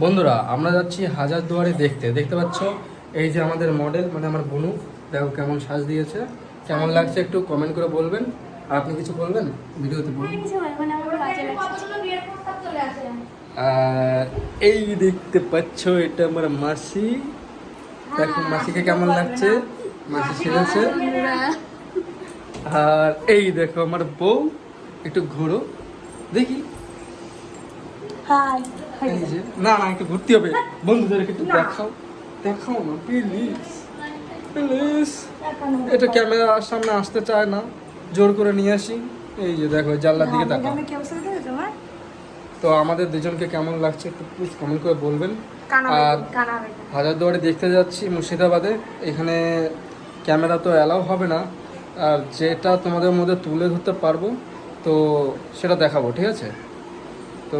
বন্ধুরা আমরা যাচ্ছি হাজারদুয়ারি দেখতে পাচ্ছ এই যে আমাদের মডেল মানে আমার বনু দেখো কেমন সাজ দিয়েছে, কেমন লাগছে একটু কমেন্ট করে বলবেন। আর আপনি কিছু বলবেন ভিডিওতে বলবেন? আর এই দেখতে পাচ্ছ এটা আমার মাসি, দেখো মাসিকে কেমন লাগছে, মাসি সেজেছে। আর এই দেখো আমার বউ, একটু ঘোরো দেখি। এই যে না না একটু ঘুরতে হবে, বন্ধুদেরকে একটু দেখাও দেখাও না প্লিজ প্লিজ। এটা ক্যামেরার সামনে আসতে চায় না, জোর করে নিয়ে আসি। এই যে দেখো জানলার দিকে তাকাও। তো আমাদের দুজনকে কেমন লাগছে একটু প্লিজ কমেন্ট করে বলবেন। আর হাজারদুয়ারি দেখতে যাচ্ছি মুর্শিদাবাদে, এখানে ক্যামেরা তো অ্যালাউ হবে না, আর যেটা তোমাদের মধ্যে তুলে ধরতে পারবো তো সেটা দেখাবো, ঠিক আছে? তো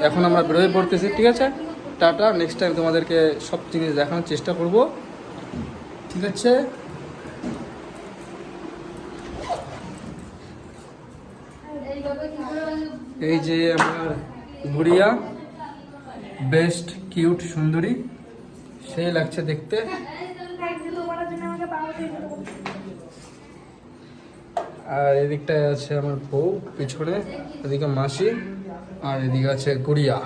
এখন আমরা বেরোয় পড়তেছি, ঠিক আছে? টাটা, নেক্সট টাইম তোমাদেরকে সব জিনিস দেখানোর চেষ্টা করব, ঠিক আছে? এই যে আমার গুড়িয়া, বেস্ট কিউট সুন্দরী, সেই লাগছে দেখতে। আর এদিকটায় আছে আমার বউ পিছনে, এদিকে মাসি, আর এদিকে আছে গুড়িয়া।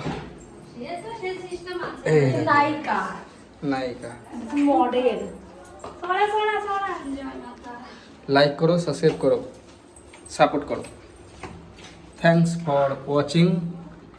এই নায়িকা মডেল। লাইক করো, সাবস্ক্রাইব করো, সাপোর্ট করো। Thanks for watching.